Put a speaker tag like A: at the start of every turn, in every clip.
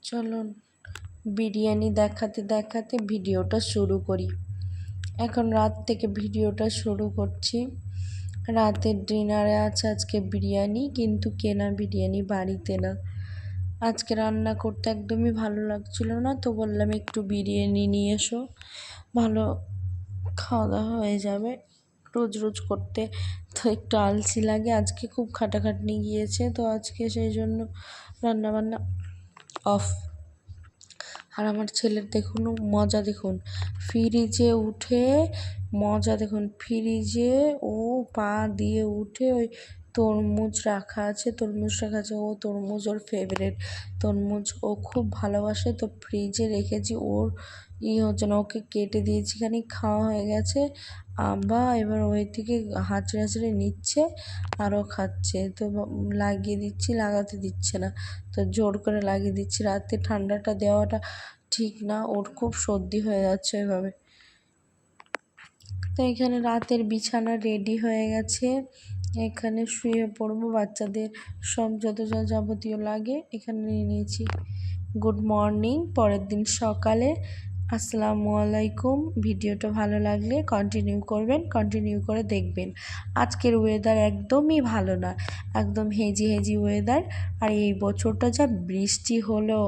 A: চলুন বিরিয়ানি দেখাতে দেখাতে ভিডিওটা শুরু করি। এখন রাত থেকে ভিডিওটা শুরু করছি। রাতের ডিনারে আছে আজকে বিরিয়ানি, কিন্তু কেনা বিরিয়ানি, বাড়িতে না। আজকে রান্না করতে একদমই ভালো লাগছিল না, তো বললাম একটু বিরিয়ানি নিয়ে এসো, ভালো খাওয়া দাওয়া হয়ে যাবে। রোজ রোজ করতে তো একটু আলসি লাগে, আজকে খুব খাটাখাটনি গিয়েছে, তো আজকে সেই জন্য রান্নাবান্না অফ। আর আমার ছেলের দেখুন মজা, দেখুন ফ্রিজে উঠে মজা, দেখুন ফ্রিজে ও পা দিয়ে উঠে ওই তরমুজ রাখা আছে, ও তরমুজ ওর ফেভারিট তরমুজ, ও খুব ভালোবাসে, তো ফ্রিজে রেখেছি। ওর হচ্ছে না, ওকে কেটে দিয়েছি, খানিক খাওয়া হয়ে গেছে। এবার ওই থেকে হাঁচড়ে হাঁচড়ে নিচ্ছে আরও খাচ্ছে, তো লাগিয়ে দিচ্ছি, লাগাতে দিচ্ছে না, তো জোর করে লাগিয়ে দিচ্ছি। রাতে ঠান্ডাটা দেওয়াটা ঠিক না, ওর খুব সর্দি হয়ে যাচ্ছে এভাবে। তো এখানে রাতের বিছানা রেডি হয়ে গেছে, এখানে শুয়ে পড়বো। বাচ্চাদের সব যত যা যাবতীয় লাগে এখানে নিয়ে নিয়েছি। গুড মর্নিং, পরের দিন সকালে। আসসালামু আলাইকুম। ভিডিওটা ভালো লাগলে কন্টিনিউ করবেন, কন্টিনিউ করে দেখবেন। আজকের ওয়েদার একদমই ভালো না, একদম হেজি হেজি ওয়েদার। আর এই বছরটা যা বৃষ্টি হলো,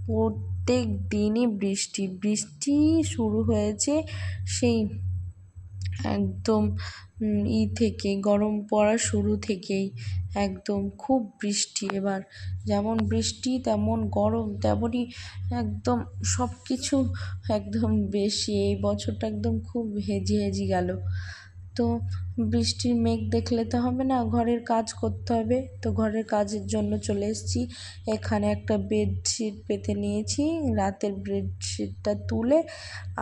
A: প্রত্যেক দিনই বৃষ্টি বৃষ্টি শুরু হয়েছে সেই একদম থেকে গরম পড়া শুরু থেকেই একদম খুব বৃষ্টি। এবার যেমন বৃষ্টি তেমন গরম, তেমনই একদম সব কিছু একদম বেশি। এই বছরটা একদম খুব হেজি হেজি গেল। তো বৃষ্টির মেঘ দেখলে তো হবে না, ঘরের কাজ করতে হবে, তো ঘরের কাজের জন্য চলে এসেছি। এখানে একটা বেডশিট পেতে নিয়েছি, রাতের বেডশিটটা তুলে।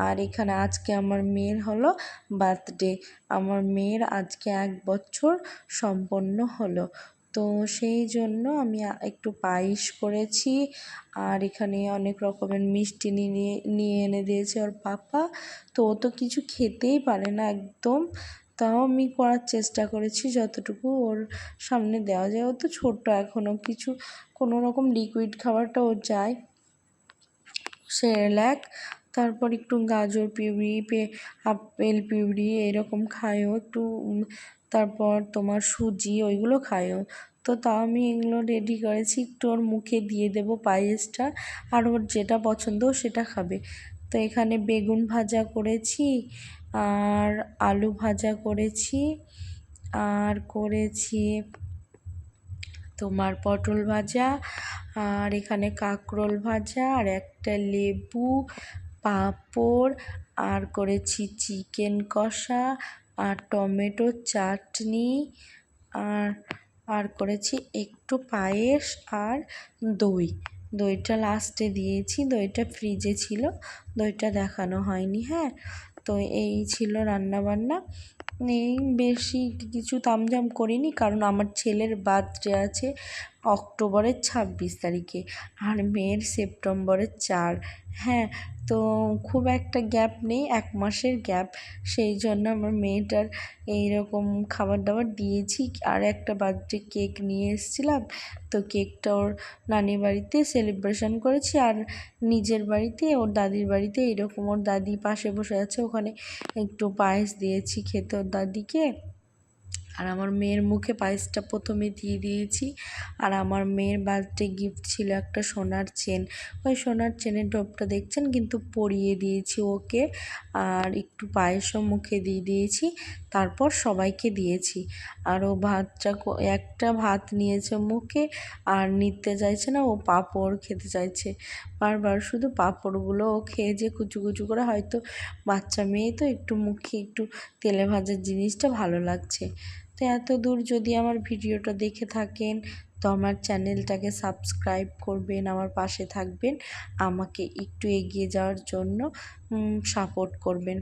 A: আর এখানে আজকে আমার মেয়ের হলো বার্থডে, আমার মেয়ের আজকে 1 বছর সম্পন্ন হলো, তো সেই জন্য আমি একটু পায়েস করেছি। আর এখানে অনেক রকমের মিষ্টি নিয়ে এনে দিয়েছে ওর পাপা, তো ও তো কিছু খেতেই পারে না একদম, তাও আমি করার চেষ্টা করেছি যতটুকু ওর সামনে দেওয়া যায়। ও তো ছোট্ট এখনও, কিছু কোনো রকম লিকুইড খাবারটা ও যায়, সেরেল্যাক, তারপর একটু গাজর পিউরি, আপেল পিউরি এরকম খায়ও একটু, তারপর তোমার সুজি ওইগুলো খায়ও। তো তাও আমি এগুলো রেডি করেছি, একটু ওর মুখে দিয়ে দেবো পায়েসটা, আর ওর যেটা পছন্দ সেটা খাবে। তো এখানে বেগুন ভাজা করেছি, আর আলু ভাজা করেছি, আর করেছি তোমার পটল ভাজা, আর এখানে কাঁকরোল ভাজা, আর একটা লেবু, পাঁপড়, আর করেছি চিকেন কষা, আর টমেটো চাটনি, আর আর করেছি একটু পায়েস, আর দইটা লাস্টে দিয়েছি, দইটা ফ্রিজে ছিল, দইটা দেখানো হয়নি। হ্যাঁ, তো এই ছিল রান্নাবান্না। এই বেশি কিছু তামঝাম করিনি, কারণ আমার ছেলের বার্থডে আছে অক্টোবরের 26 তারিখে, আর মেয়ের সেপ্টেম্বরের 4। হ্যাঁ, তো খুব একটা গ্যাপ নেই, 1 মাসের গ্যাপ, সেই জন্য আমার মেয়েটার এইরকম খাবার দাবার দিয়েছি। আর একটা বার্থডে কেক নিয়ে এসেছিলাম, তো কেকটা ওর নানির বাড়িতে সেলিব্রেশন করেছি, আর নিজের বাড়িতে ওর দাদির বাড়িতে এইরকম, ওর দাদি পাশে বসে আছে, ওখানে একটু পায়েস দিয়েছি খেতে ওর দাদিকে। আর আমার মেয়ের মুখে পায়েসটা প্রথমে দিয়ে দিয়েছি। আর আমার মেয়ের বার্থডে গিফট ছিল একটা সোনার চেন, ওই সোনার চেনের টোপটা দেখছেন, কিন্তু পরিয়ে দিয়েছি ওকে, আর একটু পায়েসও মুখে দিয়ে দিয়েছি, তারপর সবাইকে দিয়েছি। আর ও একটা ভাত নিয়েছে মুখে, আর নিতে চাইছে না, ও পাঁপড় খেতে চাইছে বারবার, শুধু পাঁপড়গুলো ও খেয়ে যে কুচু কুচু করে, হয়তো বাচ্চা মেয়ে তো একটু মুখে একটু তেলে ভাজার জিনিসটা ভালো লাগছে। তো এত দূর যদি আমার ভিডিওটা দেখে থাকেন, তো আমার চ্যানেলটাকে সাবস্ক্রাইব করবেন, আমার পাশে থাকবেন, আমাকে একটু এগিয়ে যাওয়ার জন্য সাপোর্ট করবেন।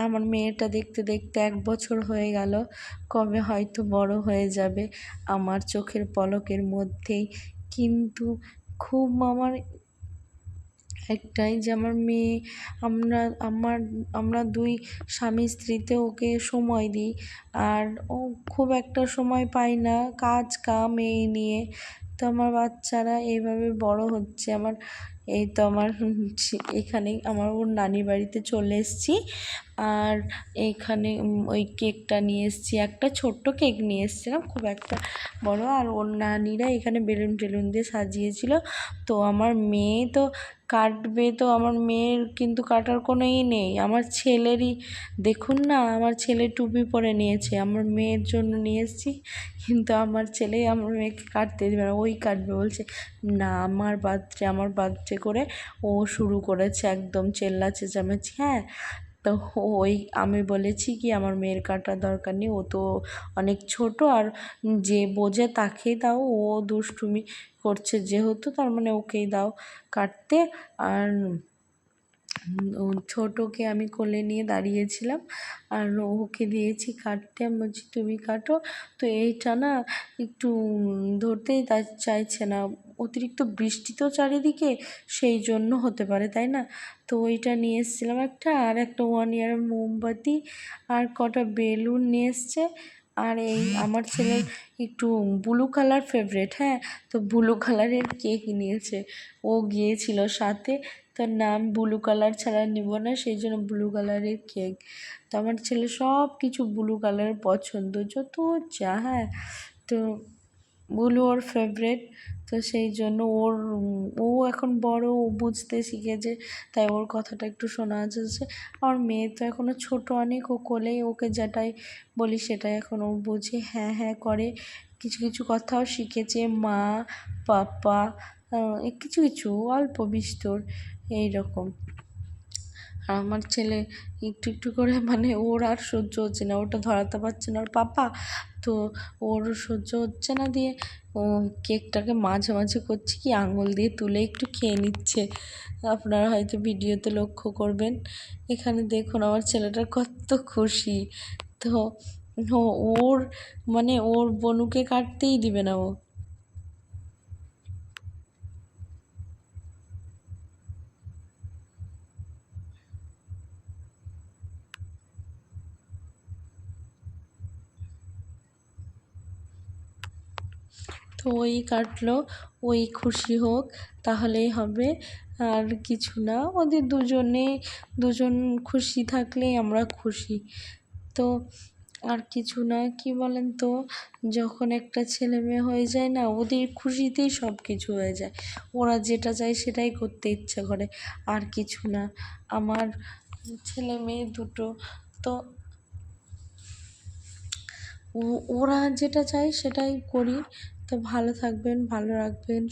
A: আমার মেয়েটা দেখতে দেখতে 1 বছর হয়ে গেল, কবে হয়তো বড় হয়ে যাবে আমার চোখের পলকের মধ্যেই। কিন্তু খুব আমার একটাই যে আমার মেয়ে, আমরা আমার আমরা 2 স্বামী স্ত্রীতে ওকে সময় দিই, আর ও খুব একটা সময় পায় না, কাজ কাম এই নিয়ে। তো আমার বাচ্চারা এইভাবে বড় হচ্ছে, আমার এই তো আমার এখানে আমার ওর নানির বাড়িতে চলে এসেছি। আর এইখানে ওই কেকটা নিয়ে এসেছি, একটা ছোট্ট কেক নিয়ে এসেছিলাম, খুব একটা বড়। আর ওর নানিরা এখানে বেলুন টেলুন দিয়ে সাজিয়েছিল। তো আমার মেয়ে তো কাটবে, তো আমার মেয়ের কিন্তু কাটার কোনো নেই, আমার ছেলেরই। দেখুন না, আমার ছেলে টুপি পরে নিয়েছে, আমার মেয়ের জন্য নিয়ে এসেছি, কিন্তু আমার ছেলে আমার মেয়েকে কাটতে দেবে না, ওই কাটবে বলছে। না, আমার বার্থডে করে ও শুরু করেছে একদম চেল্লা চেঁচামেচি। হ্যাঁ, তো ওই আমি বলেছি কি আমার মেয়ের কাটার দরকার নেই, ও তো অনেক ছোট, আর যে বোঝে তাকেই দাও, ও দুষ্টুমি করছে যেহেতু, তার মানে ওকেই দাও কাটতে। আর ছোটোকে আমি কোলে নিয়ে দাঁড়িয়েছিলাম, আর ওকে দিয়েছি কাটতে, আমি বলছি তুমি কাটো। তো এইটা না একটু ধরতেই চাইছে না, অতিরিক্ত বৃষ্টি তো চারিদিকে, সেই জন্য হতে পারে, তাই না? তো ওইটা নিয়ে এসেছিলাম একটা, আর একটা 1 ইয়ারের মোমবাতি, আর কটা বেলুন নিয়ে এসছে। আর এই আমার ছেলের একটু ব্লু কালার ফেভারেট, হ্যাঁ, তো ব্লু কালারের কেক নিয়েছে, ও গিয়েছিল সাথে। তো নাম ব্লু কালার ছাড়া নিব না, সেই জন্য ব্লু কালারের কেক। তো আমার ছেলে সব কিছু ব্লু কালারের পছন্দ, যত যা, হ্যাঁ। তো ব্লু ওর ফেভারেট, তো সেই জন্য ও এখন বড়, ও বুঝতে শিখেছে, তাই ওর কথাটা একটু শোনা যাচ্ছে। আমার মেয়ে তো এখনও ছোটো অনেক, ও কোলেই, ওকে যেটাই বলি সেটাই এখন ও বুঝে, হ্যাঁ হ্যাঁ করে। কিছু কিছু কথাও শিখেছে, মা, পাপা, কিছু কিছু অল্প বিস্তর এইরকম। আর আমার ছেলে একটু একটু করে, মানে ওর আর সহ্য হচ্ছে না, ওটা ধরাতে পারছে না ওর পাপা, তো ওর সহ্য হচ্ছে না, দিয়ে ও কেকটাকে মাঝে মাঝে করছে কি আঙুল দিয়ে তুলে একটু খেয়ে নিচ্ছে। আপনারা হয়তো ভিডিওতে লক্ষ্য করবেন। এখানে দেখুন আমার ছেলেটার কত খুশি। তো ওর মানে ওর বনুকে কাটতেই দিবে না ও। তো ওই কাটলো, ওই খুশি হোক তাহলেই হবে, আর কিছু না। ওদের দুজন খুশি থাকলেই আমরা খুশি। তো আর কিছু না, কি বলেন তো, যখন একটা ছেলে মেয়ে হয়ে যায় না, ওদের খুশিতেই সব কিছু হয়ে যায়, ওরা যেটা চায় সেটাই করতে ইচ্ছা করে, আর কিছু না। আমার ছেলে মেয়ে দুটো, তো ওরা যেটা চায় সেটাই করি। তো ভালো থাকবেন, ভালো রাখবেন।